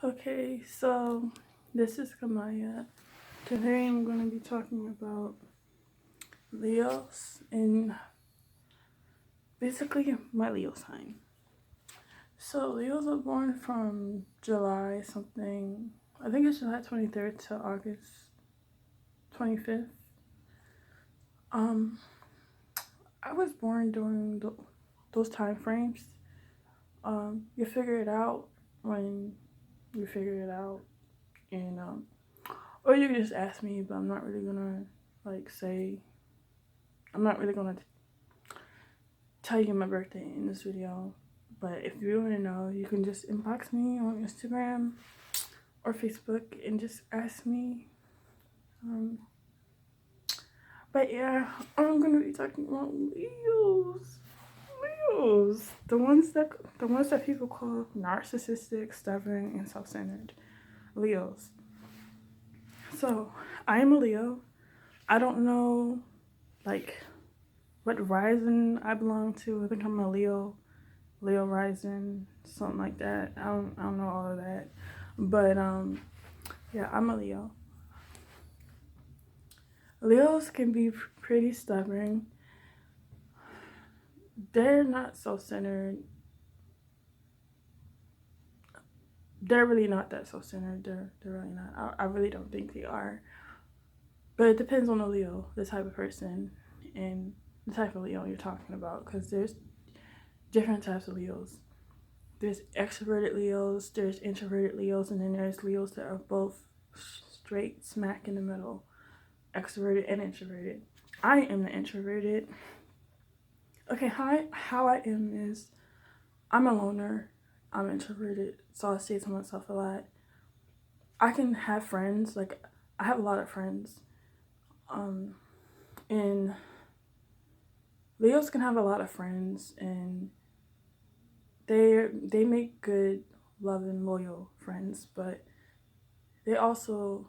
Okay, so this is Kamaya. Today I'm going to be talking about Leos and basically my Leo sign. So Leos are born from July something, I think it's July 23rd to August 25th. Um, I was born during those time frames. You figure it out when you figure it out, and or you can just ask me, but I'm not really gonna like say I'm not really gonna tell you my birthday in this video. But if you want to know, you can just inbox me on Instagram or Facebook and just ask me. Um, but yeah, I'm gonna be talking about Leos. Leos, the ones that people call narcissistic, stubborn, and self-centered. Leos. So I am a Leo. I don't know like what rising I belong to. I think I'm a Leo rising, something like that. I don't know all of that. But yeah, I'm a Leo. Leos can be pretty stubborn. They're not self-centered. They're really not that self-centered. They're really not. I really don't think they are. But it depends on the Leo, the type of person, and the type of Leo you're talking about. Because there's different types of Leos. There's extroverted Leos, there's introverted Leos, and then there's Leos that are both straight smack in the middle, extroverted and introverted. I am the introverted. Okay, how I am is I'm a loner. I'm introverted, so I say to myself a lot. I can have friends, like I have a lot of friends. Um, and Leos can have a lot of friends, and they make good, loving, loyal friends, but they also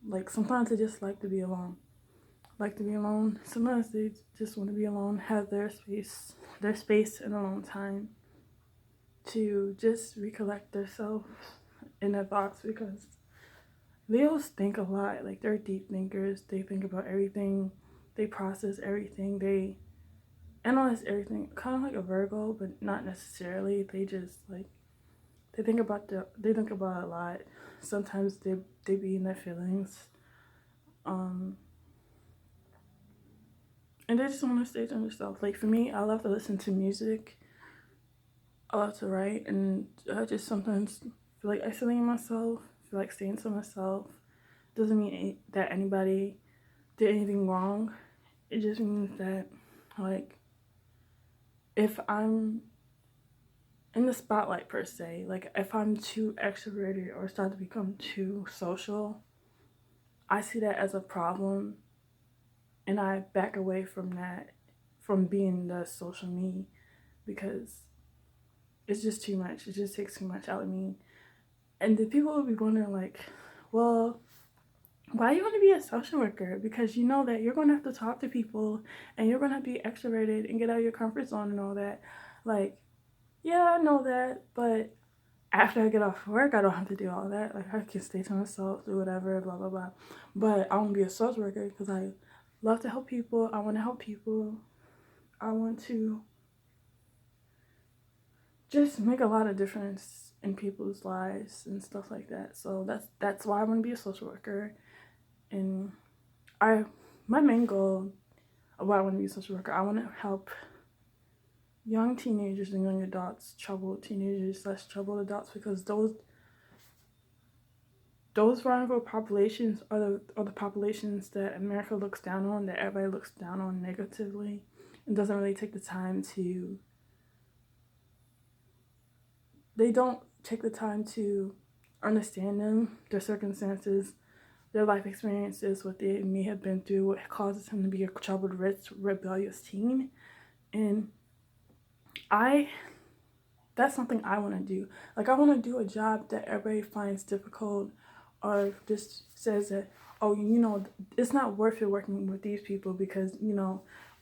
like sometimes they just like to be alone. Like to be alone. Sometimes they just want to be alone, have their space and alone time to just recollect themselves and their thoughts because Leos think a lot. Like they're deep thinkers. They think about everything. They process everything. They analyze everything. Kind of like a Virgo, but not necessarily. They just like they think about a lot. Sometimes they be in their feelings. Um, and they just want to stay to themselves. Like for me, I love to listen to music. I love to write, and I just sometimes feel like isolating myself. Feel like staying to myself. Doesn't mean that anybody did anything wrong. It just means that, like, if I'm in the spotlight per se, like if I'm too extroverted or start to become too social, I see that as a problem, and I back away from that, from being the social me, because it's just too much. It just takes too much out of me. And the people will be wondering, like, well, why you want to be a social worker? Because you know that you're going to have to talk to people and you're going to be extroverted and get out of your comfort zone and all that. Like, yeah, I know that, but after I get off work, I don't have to do all that. Like, I can stay to myself, do whatever, blah, blah, blah. But I want to be a social worker because I love to help people. I want to help people. I want to just make a lot of difference in people's lives and stuff like that. So that's why I want to be a social worker. And I my main goal of why I want to be a social worker, I want to help young teenagers and young adults, troubled teenagers slash troubled adults, because those vulnerable populations are the populations that America looks down on, that everybody looks down on negatively, and doesn't really take the time to. They don't take the time to understand them, their circumstances, their life experiences, what they may have been through, what causes him to be a troubled, rich, rebellious teen. And I that's something I want to do. Like I want to do a job that everybody finds difficult, or just says that, oh, it's not worth it working with these people because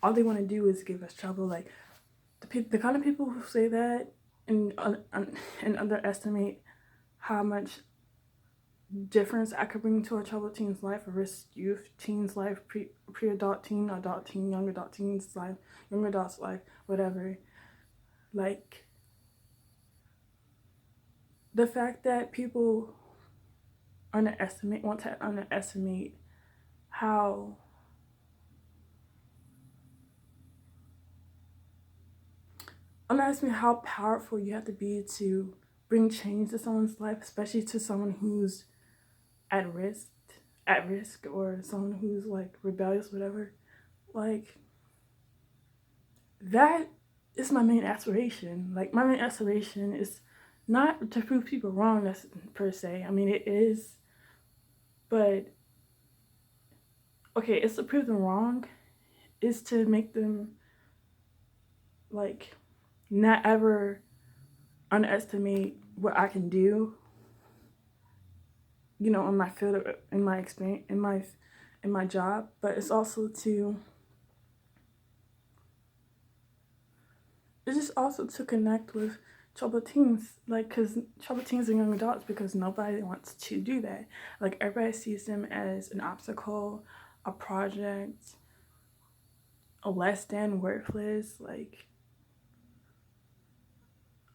all they want to do is give us trouble. Like the kind of people who say that and underestimate how much difference I could bring to a troubled teen's life, a risk youth teen's life, pre-adult teen, adult teen, young adult teen's life, young adult's life, whatever. Like, the fact that people want to underestimate how underestimate how powerful you have to be to bring change to someone's life, especially to someone who's at risk, or someone who's like rebellious, whatever. Like, that is my main aspiration. Like, my main aspiration is not to prove people wrong, that's per se. I mean, it is, but okay, it's to prove them wrong. Is to make them like not ever underestimate what I can do. You know, in my field, in my experience, in my job. But it's also to it's just also to connect with troubled teens, like, because troubled teens are young adults, because nobody wants to do that. Like, everybody sees them as an obstacle, a project, a less than, worthless. Like,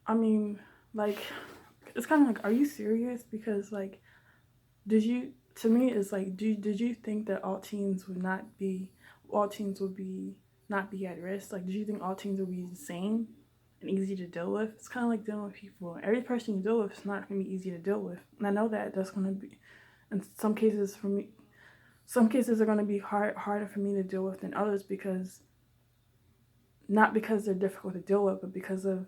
I mean, like, it's kind of like, are you serious? Because, like, to me, it's like, did you think that all teens would not be at risk? Like, did you think all teens would be the same and easy to deal with? It's kind of like dealing with people. Every person you deal with is not going to be easy to deal with. And I know that that's going to be, in some cases for me, some cases are going to be harder for me to deal with than others, because, not because they're difficult to deal with, but because of,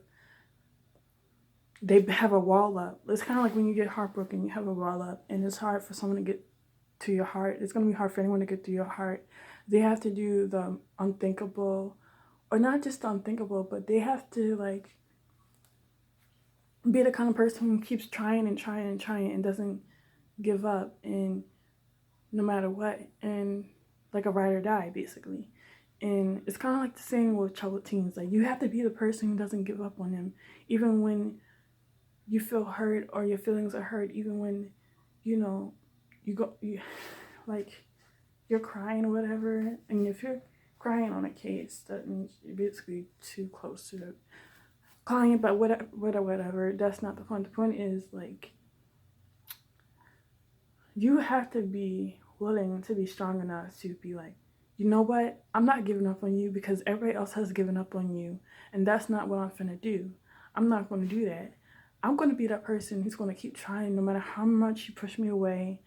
they have a wall up. It's kind of like when you get heartbroken, you have a wall up, and it's hard for someone to get to your heart. It's going to be hard for anyone to get to your heart. They have to do the unthinkable, or not just the unthinkable, but they have to, like, be the kind of person who keeps trying and trying and trying and doesn't give up, and no matter what, and like a ride or die, basically. And it's kind of like the same with troubled teens. Like, you have to be the person who doesn't give up on them, even when you feel hurt, or your feelings are hurt, even when, you know, like, you're crying or whatever. And if you're crying on a case, that means you're basically too close to the client. But whatever, that's not the point. The point is, like, you have to be willing to be strong enough to be like, you know what, I'm not giving up on you because everybody else has given up on you, and that's not what I'm finna do. I'm not going to do that. I'm going to be that person who's going to keep trying, no matter how much you push me away,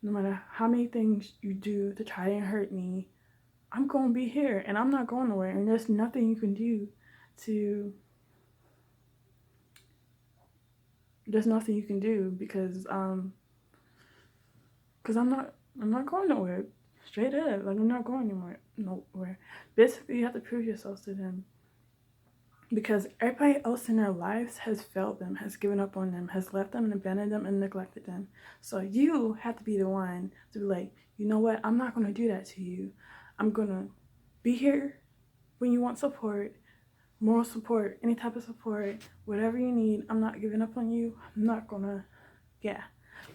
no matter how many things you do to try and hurt me. I'm going to be here, and I'm not going nowhere, and there's nothing you can do to, there's nothing you can do, because I'm not going nowhere. Straight up, like, I'm not going nowhere. Basically, you have to prove yourself to them, because everybody else in their lives has failed them, has given up on them, has left them and abandoned them and neglected them. So you have to be the one to be like, you know what, I'm not going to do that to you. I'm going to be here when you want support, moral support, any type of support, whatever you need. I'm not giving up on you. I'm not going to, yeah.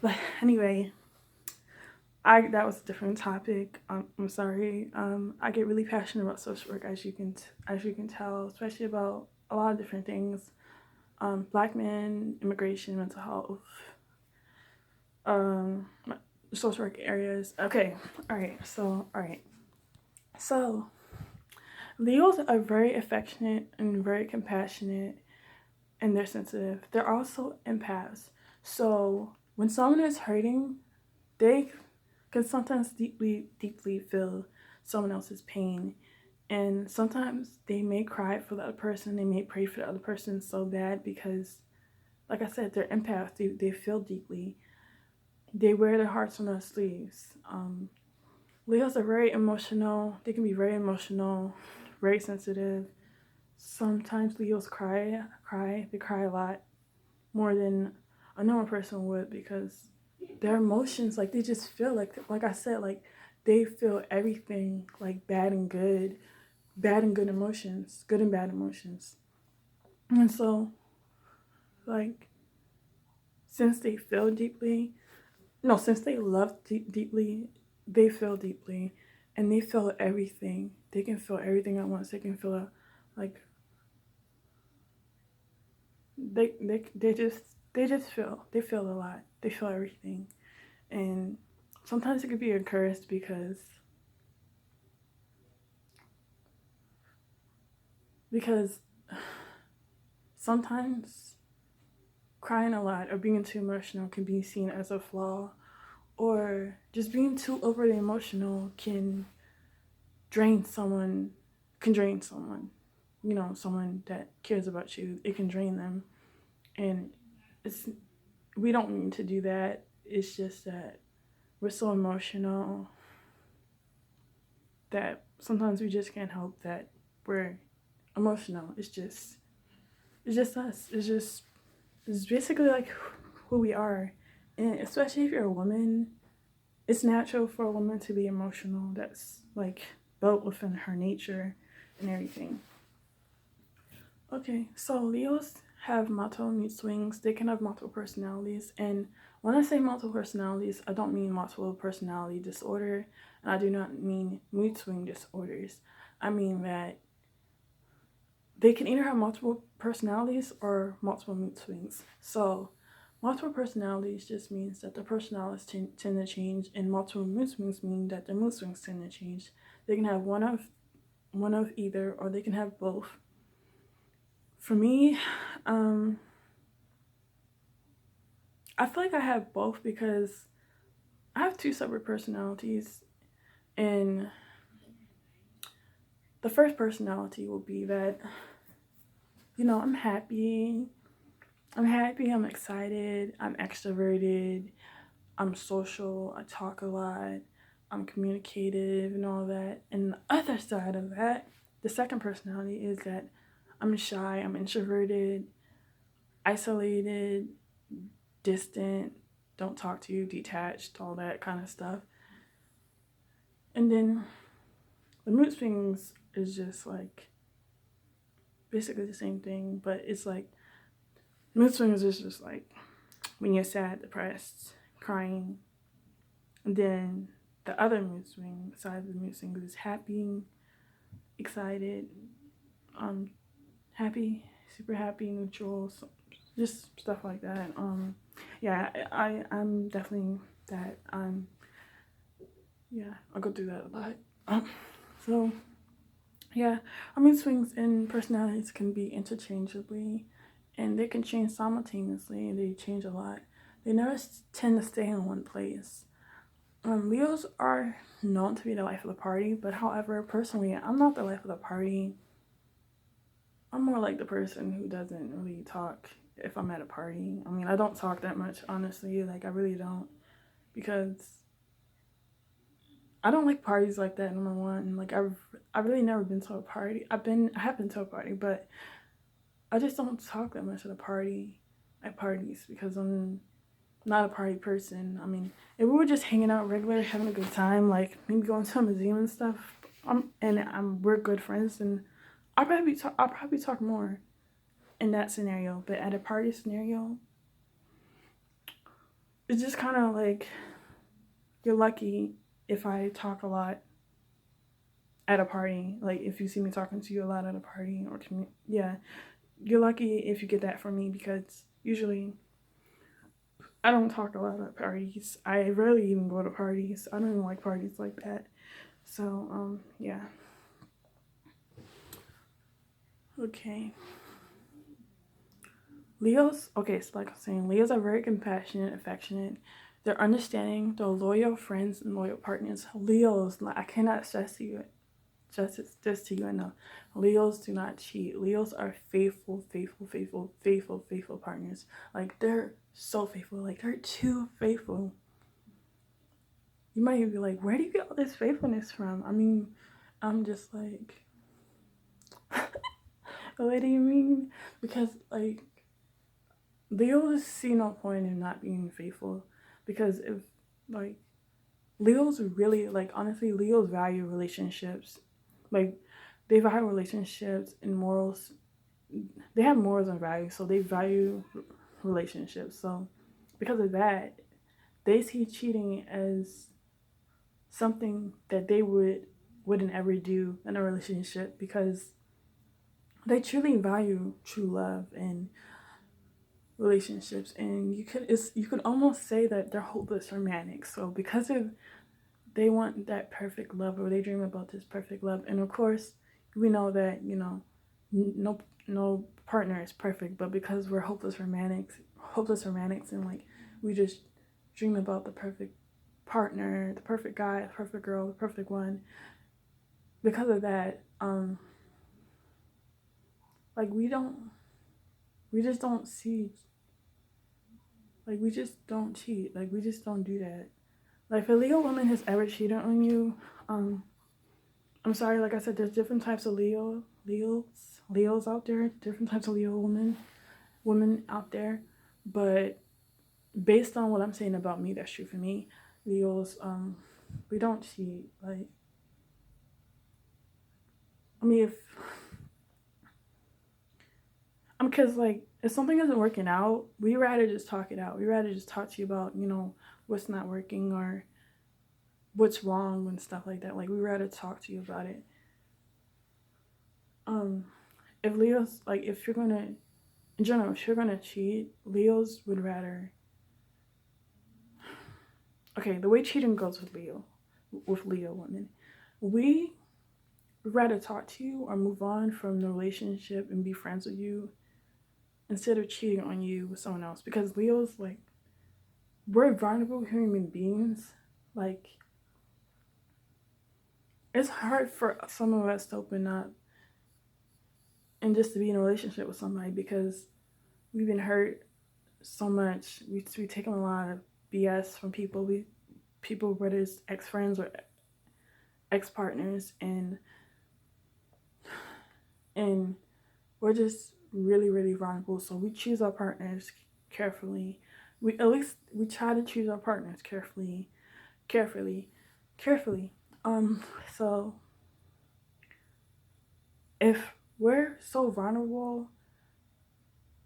But anyway, that was a different topic. I'm sorry. I get really passionate about social work, as you can tell, especially about a lot of different things. Black men, immigration, mental health, social work areas. Okay, all right. So Leos are very affectionate and very compassionate, and they're sensitive. They're also empaths. So when someone is hurting, they can sometimes deeply feel someone else's pain. And sometimes they may cry for the other person, they may pray for the other person so bad, because, like I said, they're empaths. They feel deeply. They wear their hearts on their sleeves. Leos are very emotional. They can be very emotional, very sensitive. Sometimes Leos cry. They cry a lot, more than a normal person would, because their emotions, like, they just feel like I said, like, they feel everything, like, bad and good emotions, good and bad emotions. And so, like, since they feel deeply, no, since they love deeply, they feel deeply, and they feel everything. They can feel everything at once. They can feel like they feel a lot. They feel everything, and sometimes it could be encouraged because sometimes crying a lot or being too emotional can be seen as a flaw, or just being too overly emotional drain someone drain someone. You know, someone that cares about you, it can drain them. And it's we don't mean to do that. It's just that we're so emotional that sometimes we just can't help that we're emotional. It's just us. It's basically like who we are. And especially if you're a woman, it's natural for a woman to be emotional. That's like built within her nature and everything. Okay, so Leos have multiple mood swings. They can have multiple personalities. And when I say multiple personalities, I don't mean multiple personality disorder. And I do not mean mood swing disorders. I mean that they can either have multiple personalities or multiple mood swings. So, multiple personalities just means that the personalities tend to change, and multiple mood swings mean that the mood swings tend to change. They can have one of either, or they can have both. For me, um, I feel like I have both because I have two separate personalities, and the first personality will be that I'm happy. I'm happy. I'm excited. I'm extroverted. I'm social, I talk a lot, I'm communicative and all that. And the other side of that, the second personality is that I'm shy, I'm introverted, isolated, distant, don't talk to you, detached, all that kind of stuff. And then the mood swings is just like basically the same thing, but it's like mood swings is just like when you're sad, depressed, crying. And then the other mood swing side of the mood swing is happy, excited, um, happy, super happy, neutral, so just stuff like that. Yeah, I'm definitely that. Yeah, I go through that a lot. So yeah, our mood swings and personalities can be interchangeably, and they can change simultaneously. They change a lot. They never tend to stay in one place. Leos are known to be the life of the party, but however, personally, I'm not the life of the party. I'm more like the person who doesn't really talk if I'm at a party. I mean, I don't talk that much, honestly. Like, I really don't. Because I don't like parties like that, number one. Like, I've really never been to a party. I have been to a party, but I just don't talk that much at parties, because I'm not a party person. I mean, if we were just hanging out regular, having a good time, like maybe going to a museum and stuff, we're good friends, and I'll probably talk more in that scenario. But at a party scenario, it's just kind of like you're lucky if I talk a lot at a party. Like if you see me talking to you a lot at a party, yeah, you're lucky if you get that from me, because usually I don't talk a lot at parties. I rarely even go to parties. I don't even like parties like that. So, yeah. Okay. Leos, okay, so like I was saying, Leos are very compassionate, affectionate. They're understanding, they're loyal friends and loyal partners. Leos, like, I cannot stress to you enough. Leos do not cheat. Leos are faithful partners. Like, they're so faithful. Like, they're too faithful. You might even be like, where do you get all this faithfulness from? I mean, I'm just like, what do you mean? Because, like, Leos see no point in not being faithful. Because if, like, Leos really, like, honestly, Leos value relationships. Like, they value relationships and morals. They have morals and values, so they value relationships. So because of that, they see cheating as something that they wouldn't ever do in a relationship because they truly value true love and relationships, and you could almost say that they're hopeless romantics. So because of they want that perfect love, or they dream about this perfect love, and of course we know that no partner is perfect, but because we're hopeless romantics, and like we just dream about the perfect partner, the perfect guy, the perfect girl, the perfect one. Because of that, like we just don't see, like we just don't cheat, like we just don't do that. Like if a Leo woman has ever cheated on you, um, I'm sorry, like I said, there's different types of Leos out there, different types of Leo women out there, but based on what I'm saying about me, that's true for me. Leos, we don't cheat. Like, I mean, if because like if something isn't working out, we rather just talk it out. We rather just talk to you about what's not working or what's wrong and stuff like that. Like we rather talk to you about it. Um, if Leos like if you're gonna in general, if you're gonna cheat, Leos would rather. Okay, the way cheating goes with Leo women, we would rather talk to you or move on from the relationship and be friends with you instead of cheating on you with someone else. Because Leos, like, we're vulnerable human beings. Like, it's hard for some of us to open up and just to be in a relationship with somebody because we've been hurt so much. We've taken a lot of BS from people, whether it's ex friends or ex partners, and we're just really really vulnerable. So we choose our partners carefully. We try to choose our partners carefully, carefully. So if we're so vulnerable,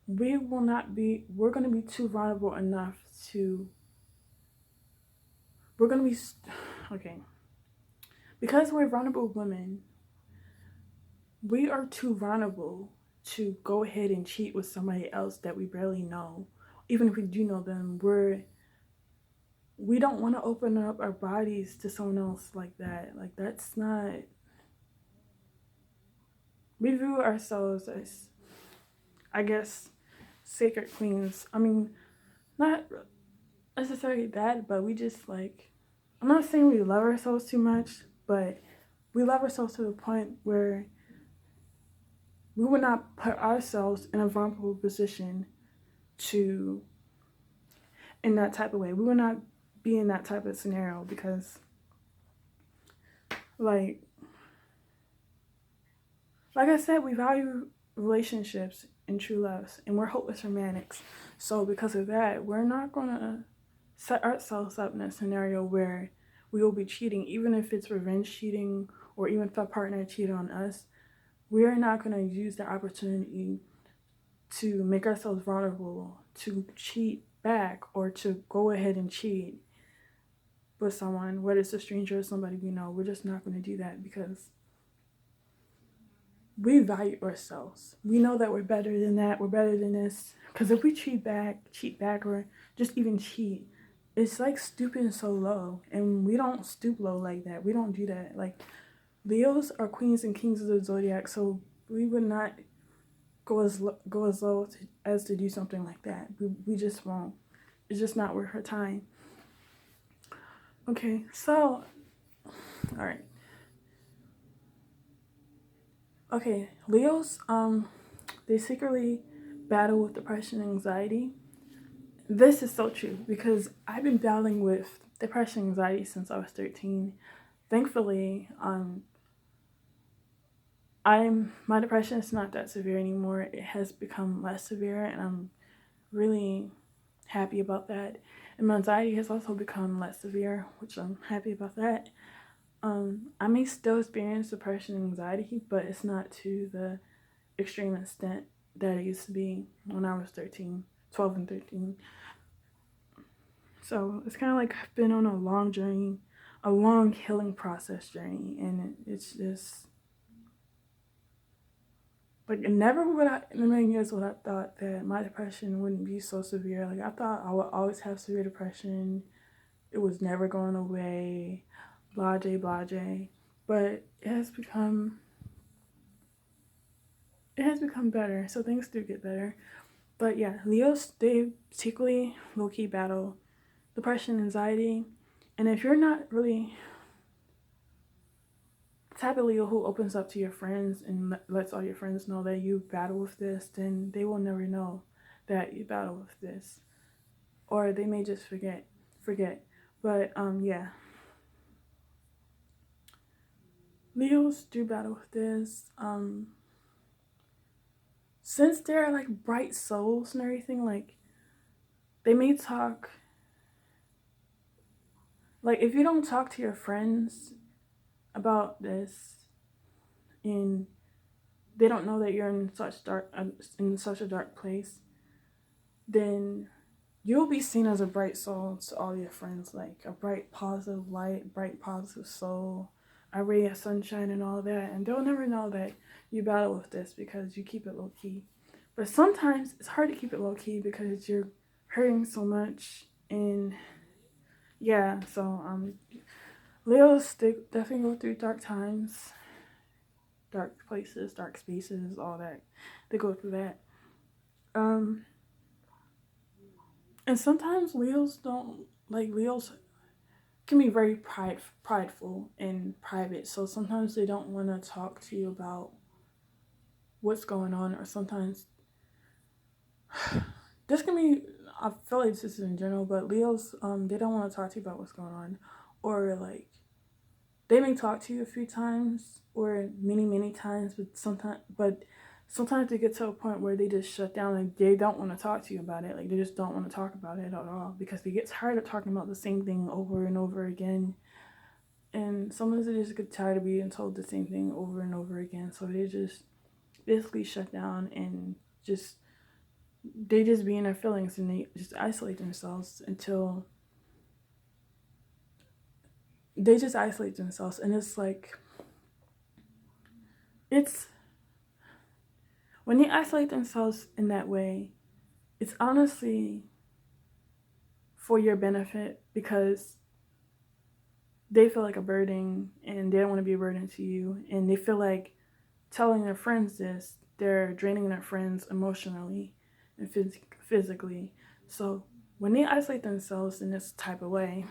we're going to be too vulnerable enough to we're going to be okay, because we're vulnerable women. We are too vulnerable to go ahead and cheat with somebody else that we barely know. Even if we do know them, we don't want to open up our bodies to someone else like that. Like that's not. We view ourselves as, I guess, sacred queens. I mean, not necessarily that, but we just like. I'm not saying we love ourselves too much, but we love ourselves to the point where we would not put ourselves in a vulnerable position to in that type of way. We would not be in that type of scenario because like I said, we value relationships and true loves, and we're hopeless romantics. So because of that, we're not gonna set ourselves up in a scenario where we will be cheating, even if it's revenge cheating or even if our partner cheated on us. We're not gonna use the opportunity to make ourselves vulnerable to cheat back or to go ahead and cheat with someone, whether it's a stranger or somebody we know. We're just not going to do that because we value ourselves. We know that we're better than that. We're better than this. Because if we cheat back, or just even cheat, it's like stooping so low. And we don't stoop low like that. We don't do that. Like, Leos are queens and kings of the zodiac, so we would not go as low as to do something like that. We just won't. It's just not worth her time. Okay, so, all right. Okay, Leos, they secretly battle with depression and anxiety. This is so true because I've been battling with depression and anxiety since I was 13. Thankfully, my depression is not that severe anymore. It has become less severe, and I'm really happy about that. And my anxiety has also become less severe, which I'm happy about that. I may still experience depression and anxiety, but it's not to the extreme extent that it used to be when I was 13, 12 and 13. So it's kind of like I've been on a long journey, a long healing process journey, and it's just like never would I in a million years would I thought that my depression wouldn't be so severe. Like I thought I would always have severe depression. It was never going away, blase blase. But it has become better. So things do get better. But yeah, Leos, they particularly low key battle depression, anxiety. And if you're not really the type of Leo who opens up to your friends and lets all your friends know that you battle with this, then they will never know that you battle with this. Or they may just forget. But yeah. Leos do battle with this. Since they're like bright souls and everything, like they may talk like if you don't talk to your friends about this and they don't know that you're in such a dark place, then you'll be seen as a bright soul to all your friends, like a bright positive light, bright positive soul, a ray of sunshine and all that, and they'll never know that you battle with this because you keep it low key. But sometimes it's hard to keep it low key because you're hurting so much, and yeah, so Leos, they definitely go through dark times, dark places, dark spaces, all that. They go through that. Um, and sometimes Leos don't like Leos can be very prideful and private. So sometimes they don't want to talk to you about what's going on, or sometimes this can be. I feel like this is in general, but Leos, they don't want to talk to you about what's going on, or like they may talk to you a few times or many times, but sometimes they get to a point where they just shut down and they don't want to talk to you about it. Like they just don't want to talk about it at all because they get tired of talking about the same thing over and over again. And sometimes they just get tired of being told the same thing over and over again. So they just basically shut down and just they just be in their feelings and they just isolate themselves until they just isolate themselves. And it's like it's when they isolate themselves in that way, it's honestly for your benefit because they feel like a burden and they don't want to be a burden to you. And they feel like telling their friends this, they're draining their friends emotionally and physically. So when they isolate themselves in this type of way,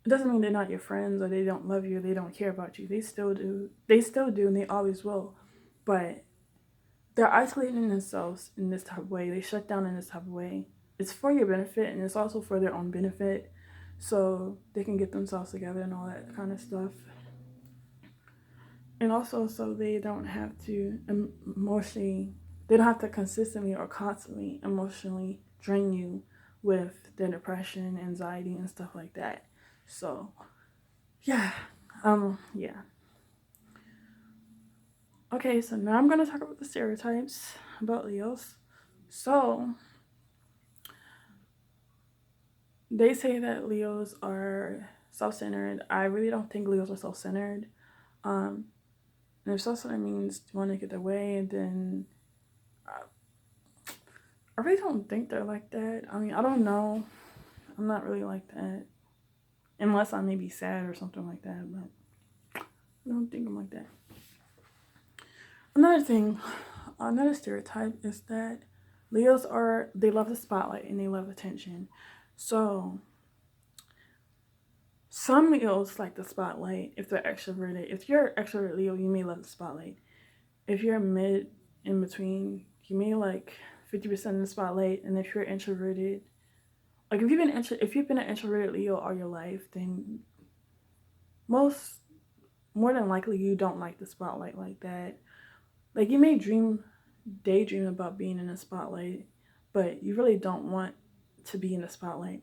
it doesn't mean they're not your friends or they don't love you or they don't care about you. They still do. They still do and they always will. But they're isolating themselves in this type of way. They shut down in this type of way. It's for your benefit and it's also for their own benefit. So they can get themselves together and all that kind of stuff. And also so they don't have to emotionally, they don't have to consistently or constantly emotionally drain you with their depression, anxiety, and stuff like that. So yeah, yeah. Okay, so now I'm gonna talk about the stereotypes about Leos. So they say that Leos are self-centered. I really don't think Leos are self-centered. Um, and if self-centered means want to get their way, then I really don't think they're like that. I mean, I don't know. I'm not really like that. Unless I may be sad or something like that, but I don't think I'm like that. Another thing, another stereotype is that they love the spotlight and they love attention. So, some Leos like the spotlight if they're extroverted. If you're extroverted Leo, you may love the spotlight. If you're mid in between, you may like 50% of the spotlight. And if you're introverted, like if you've been an introverted Leo all your life, then most more than likely you don't like the spotlight like that. Like you may daydream about being in the spotlight, but you really don't want to be in the spotlight.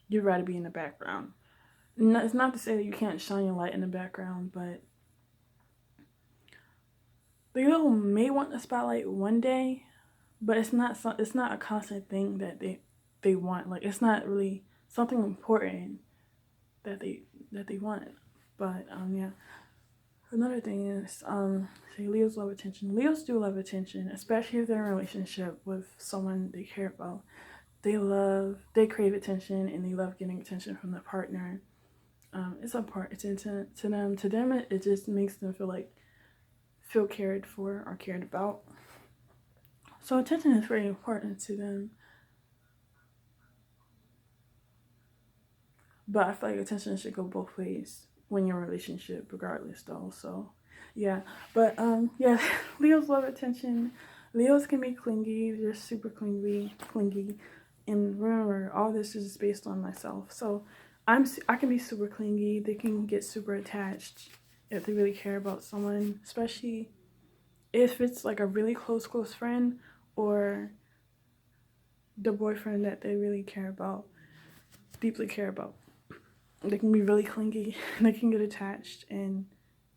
You'd rather be in the background. It's not to say that you can't shine your light in the background, but Leo may want the spotlight one day, but it's not a constant thing that they want. Like it's not really something important that they want. But yeah. Another thing is say Leos love attention. Leos do love attention, especially if they're in a relationship with someone they care about. They crave attention and they love getting attention from their partner. It's important to them. To them, it just makes them feel cared for or cared about. So attention is very important to them. But I feel like attention should go both ways when you're in a relationship, regardless though. So yeah. But yeah, Leos love attention. Leos can be clingy, they're super clingy. And remember, all this is based on myself. So I can be super clingy. They can get super attached if they really care about someone, especially if it's like a really close friend or the boyfriend that they really care about, deeply care about. They can be really clingy. They can get attached, and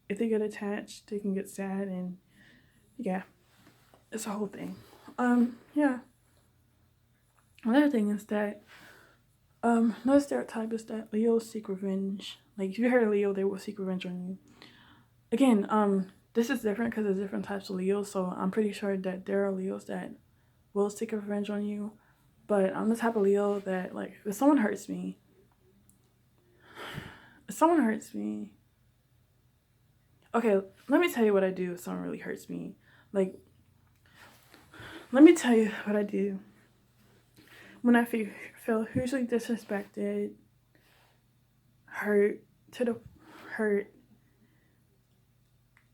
if they get attached, they can get sad, and yeah, it's a whole thing. Yeah. Another thing is that another stereotype is that Leos seek revenge. Like if you heard a Leo, they will seek revenge on you. Again, this is different because there's different types of Leos, so I'm pretty sure that there are Leos that will seek revenge on you. But I'm the type of Leo that like if someone hurts me, okay, let me tell you what I do if someone really hurts me. Like, let me tell you what I do when I feel hugely disrespected, hurt, to the hurt,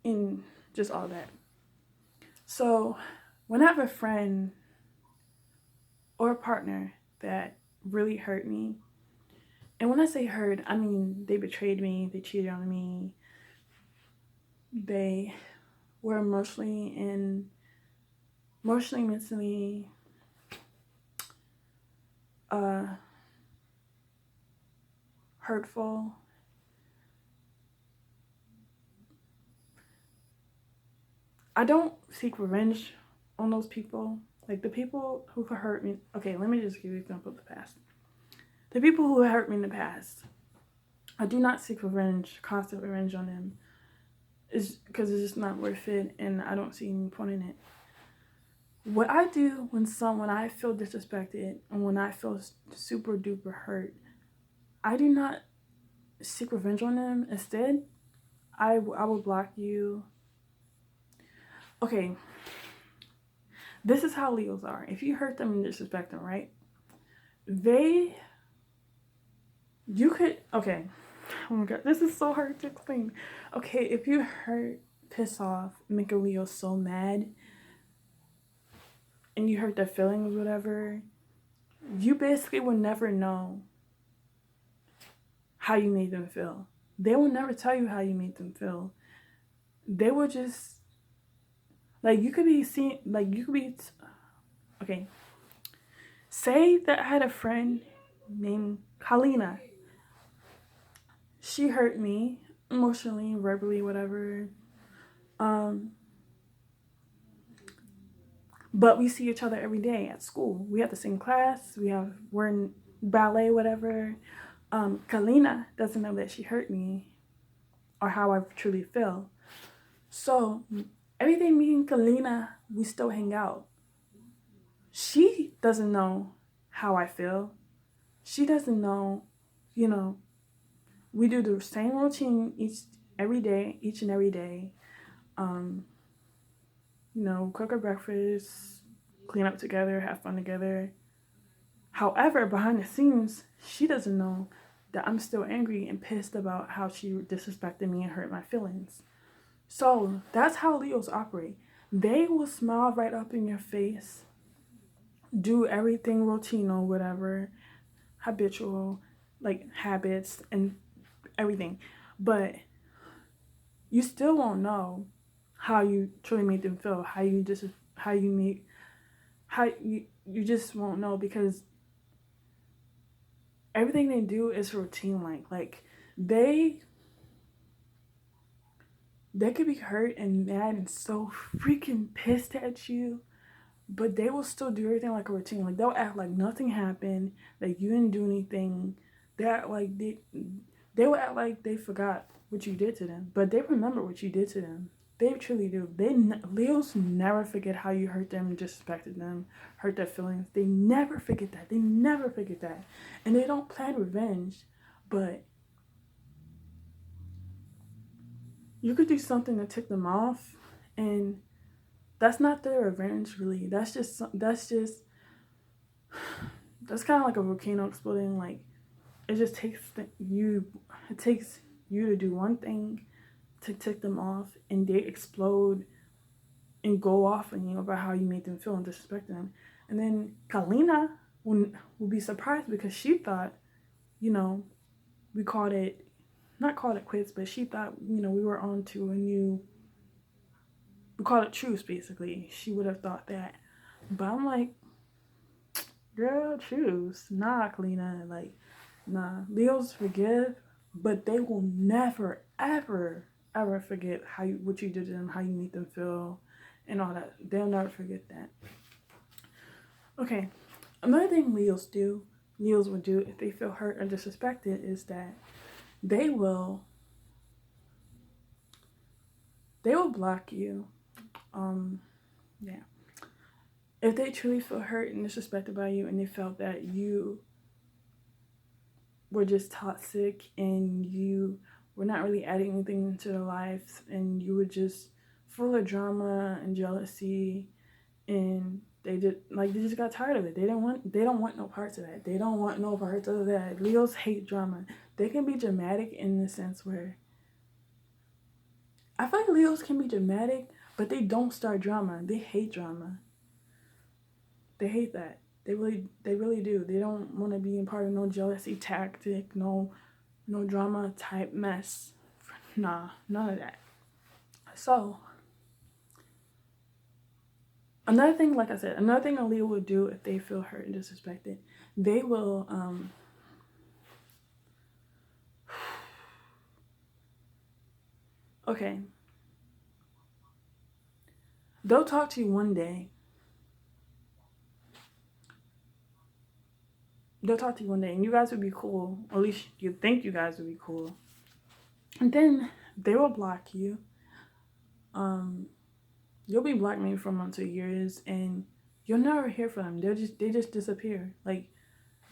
and just all that. So, when I have a friend or a partner that really hurt me, and when I say hurt, I mean they betrayed me, they cheated on me, they were emotionally, mentally, hurtful. I don't seek revenge on those people. Like the people who hurt me. Okay, let me just give you an example of the past. The people who hurt me in the past, I do not seek revenge, constant revenge on them. It's because it's just not worth it, and I don't see any point in it. What I do when I feel disrespected and when I feel super duper hurt, I do not seek revenge on them. Instead, I will block you. Okay, this is how Leos are. If you hurt them and disrespect them, right? Okay. Oh my god, this is so hard to explain. Okay, if you hurt, piss off, make a Leo so mad, and you hurt their feelings, whatever, you basically will never know how you made them feel. They will never tell you how you made them feel. They will just, like, you could be seeing, like, okay. Say that I had a friend named Kalina. She hurt me emotionally, verbally, whatever. But we see each other every day at school. We have the same class. We're in ballet, whatever. Kalina doesn't know that she hurt me or how I truly feel. So everything me and Kalina, we still hang out. She doesn't know how I feel. She doesn't know, we do the same routine each and every day. Cook her breakfast, clean up together, have fun together. However, behind the scenes, she doesn't know that I'm still angry and pissed about how she disrespected me and hurt my feelings. So that's how Leos operate. They will smile right up in your face, do everything routine or whatever, habitual, like habits and everything. But you still won't know how you truly made them feel, you just won't know because everything they do is routine like they could be hurt and mad and so freaking pissed at you, but they will still do everything like a routine. Like they'll act like nothing happened, like you didn't do anything. They act like they will act like they forgot what you did to them, but they remember what you did to them. They truly do. Leos never forget how you hurt them, disrespected them, hurt their feelings. They never forget that. They never forget that, and they don't plan revenge. But you could do something to tick them off, and that's not their revenge. Really, that's kind of like a volcano exploding. Like it just it takes you to do one thing to tick them off, and they explode and go off on you about how you made them feel and disrespect them. And then Kalina will be surprised because she thought, you know, we called it, not called it quits, but she thought, we were on to a new, we called it truce basically. She would have thought that. But I'm like, girl, truce. Nah, Kalina. Like, nah. Leos forgive, but they will never, ever, ever forget what you did to them, how you made them feel, and all that. They'll never forget that. Okay, another thing Leos would do if they feel hurt or disrespected is that they will block you. Yeah. If they truly feel hurt and disrespected by you, and they felt that you were just toxic and you were not really adding anything into their lives, and you were just full of drama and jealousy, and they just got tired of it. They don't want no parts of that. They don't want no parts of that. Leos hate drama. They can be dramatic in the sense where I feel like Leos can be dramatic, but they don't start drama. They hate drama. They hate that. They really do. They don't want to be in part of no jealousy tactic, no drama type mess. Nah, none of that. So another thing, like I said, another thing a Leo would do if they feel hurt and disrespected, they will okay. They'll talk to you one day. They'll talk to you one day, and you guys would be cool. Or at least you think you guys would be cool. And then they will block you. You'll be blocked maybe for months or years, and you'll never hear from them. They just disappear. Like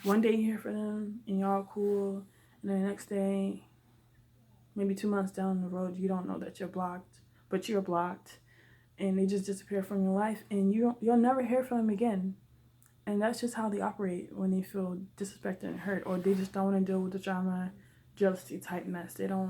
one day you hear from them, and y'all cool, and then the next day, maybe 2 months down the road, you don't know that you're blocked, but you're blocked, and they just disappear from your life, and you'll never hear from them again. And that's just how they operate when they feel disrespected and hurt, or they just don't want to deal with the drama, jealousy type mess. They don't